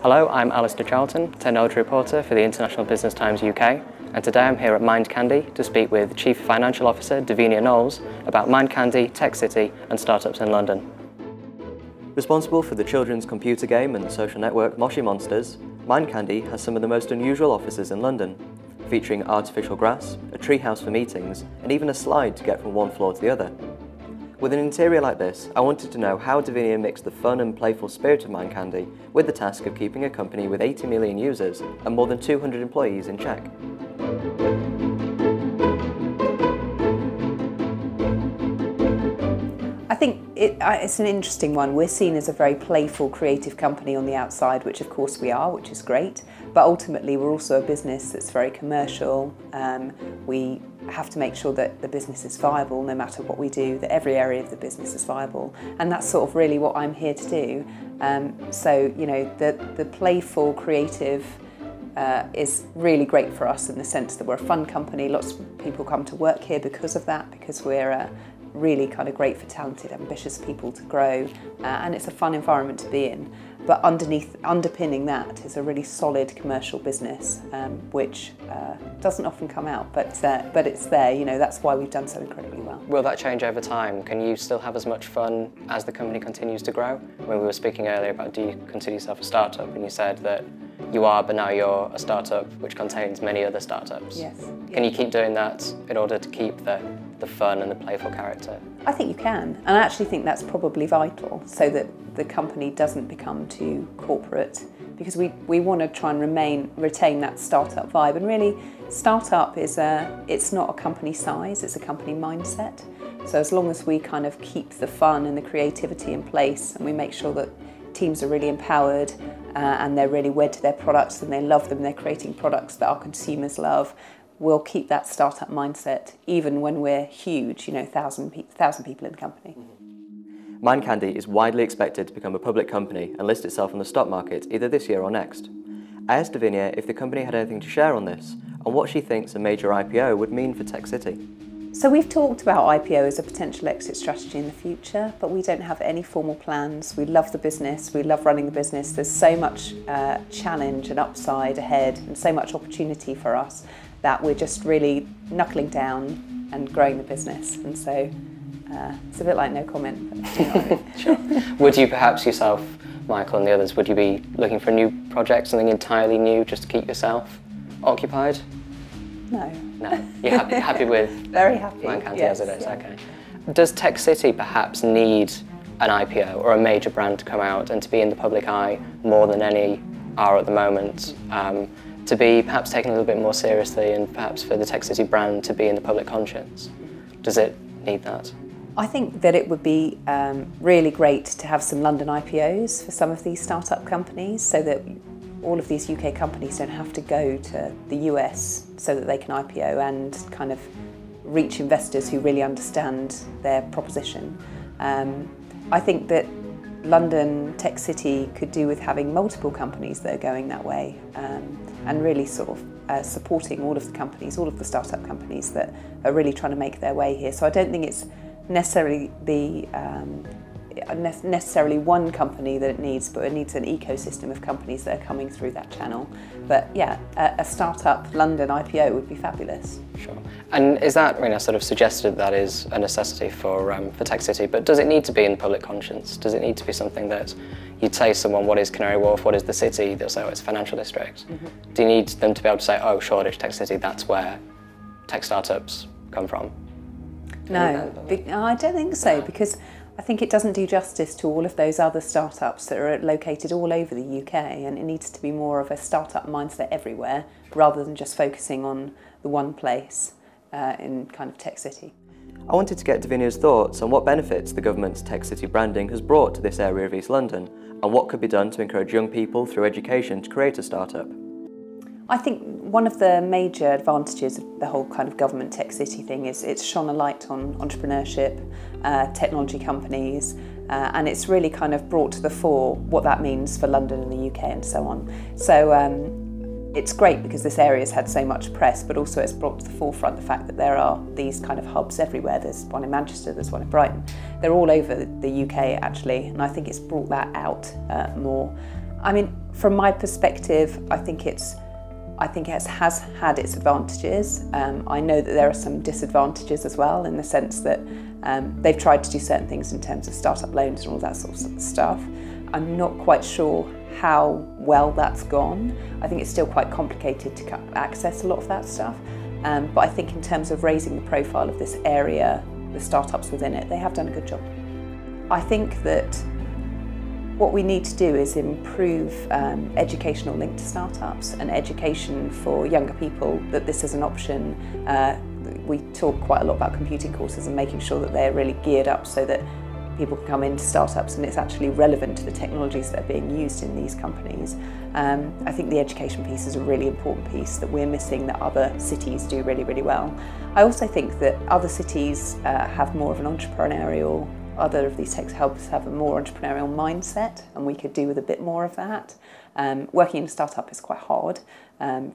Hello, I'm Alistair Charlton, technology reporter for the International Business Times UK, and today I'm here at Mind Candy to speak with Chief Financial Officer Divinia Knowles about Mind Candy, Tech City and startups in London. Responsible for the children's computer game and social network Moshi Monsters, Mind Candy has some of the most unusual offices in London, featuring artificial grass, a treehouse for meetings, and even a slide to get from one floor to the other. With an interior like this, I wanted to know how Divinia mixed the fun and playful spirit of Mind Candy with the task of keeping a company with 80 million users and more than 200 employees in check. I think it's an interesting one. We're seen as a very playful, creative company on the outside, which of course we are, which is great. But ultimately we're also a business that's very commercial. We have to make sure that the business is viable no matter what we do, that every area of the business is viable. And that's sort of really what I'm here to do. So, you know, the playful, creative is really great for us in the sense that we're a fun company. Lots of people come to work here because of that, because we're really kind of great for talented, ambitious people to grow, and it's a fun environment to be in. But underpinning that is a really solid commercial business, which doesn't often come out, but it's there. You know, that's why we've done so incredibly well. Will that change over time? Can you still have as much fun as the company continues to grow? When we were speaking earlier about, do you consider yourself a startup, and you said that you are, but now you're a startup which contains many other startups. Yes. Can you keep doing that in order to keep the fun and the playful character? I think you can, and I actually think that's probably vital so that the company doesn't become too corporate, because we want to try and retain that startup vibe. And really, startup is it's not a company size, it's a company mindset. So as long as we kind of keep the fun and the creativity in place, and we make sure that teams are really empowered and they're really wed to their products and they love them, they're creating products that our consumers love, we'll keep that startup mindset even when we're huge, you know, 1,000 people in the company. Mind Candy is widely expected to become a public company and list itself on the stock market either this year or next. I asked Divinia if the company had anything to share on this and what she thinks a major IPO would mean for Tech City. So we've talked about IPO as a potential exit strategy in the future, but we don't have any formal plans. We love the business, we love running the business. There's so much challenge and upside ahead and so much opportunity for us that we're just really knuckling down and growing the business. And so it's a bit like no comment. But, you know what I mean? Sure. Would you perhaps yourself, Michael and the others, would you be looking for a new project, something entirely new just to keep yourself occupied? No. No, you're happy with Very happy. Mind Candy Yes, as it is, yeah. okay. Does Tech City perhaps need an IPO or a major brand to come out and to be in the public eye more than any are at the moment, to be perhaps taken a little bit more seriously and perhaps for the Tech City brand to be in the public conscience? Does it need that? I think that it would be really great to have some London IPOs for some of these startup companies so that all of these UK companies don't have to go to the US so that they can IPO and kind of reach investors who really understand their proposition. I think that London Tech City could do with having multiple companies that are going that way and really sort of supporting all of the companies, all of the startup companies that are really trying to make their way here. So I don't think it's necessarily necessarily one company that it needs, but it needs an ecosystem of companies that are coming through that channel. But yeah, a startup London IPO would be fabulous. Sure. And is that, I mean, I sort of suggested that is a necessity for Tech City, but does it need to be in the public conscience? Does it need to be something that you'd say to someone, what is Canary Wharf, what is the city? They'll say, oh, it's a financial district. Mm-hmm. Do you need them to be able to say, oh, Shoreditch Tech City, that's where tech startups come from? No, I don't think so, because I think it doesn't do justice to all of those other startups that are located all over the UK, and it needs to be more of a startup mindset everywhere rather than just focusing on the one place in kind of Tech City. I wanted to get Divinia's thoughts on what benefits the government's Tech City branding has brought to this area of East London and what could be done to encourage young people through education to create a startup. I think one of the major advantages of the whole kind of government Tech City thing is it's shone a light on entrepreneurship, technology companies, and it's really kind of brought to the fore what that means for London and the UK and so on. So it's great because this area has had so much press, but also it's brought to the forefront the fact that there are these kind of hubs everywhere. There's one in Manchester, there's one in Brighton. They're all over the UK actually, and I think it's brought that out more. I mean, from my perspective, I think it has had its advantages. I know that there are some disadvantages as well, in the sense that they've tried to do certain things in terms of startup loans and all that sort of stuff. I'm not quite sure how well that's gone. I think it's still quite complicated to access a lot of that stuff. But I think in terms of raising the profile of this area, the startups within it, they have done a good job. I think that what we need to do is improve educational link to startups and education for younger people, that this is an option. We talk quite a lot about computing courses and making sure that they're really geared up so that people can come into startups and it's actually relevant to the technologies that are being used in these companies. I think the education piece is a really important piece that we're missing, that other cities do really, really well. I also think that other cities have more of an entrepreneurial, other of these tech hubs have a more entrepreneurial mindset, and we could do with a bit more of that. Working in a startup is quite hard.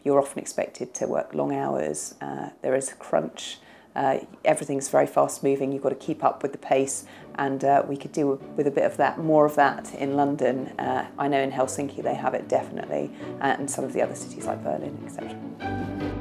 You're often expected to work long hours. There is a crunch. Everything's very fast moving. You've got to keep up with the pace, and we could do with a bit of that, more of that in London. I know in Helsinki they have it definitely, and some of the other cities like Berlin, etc.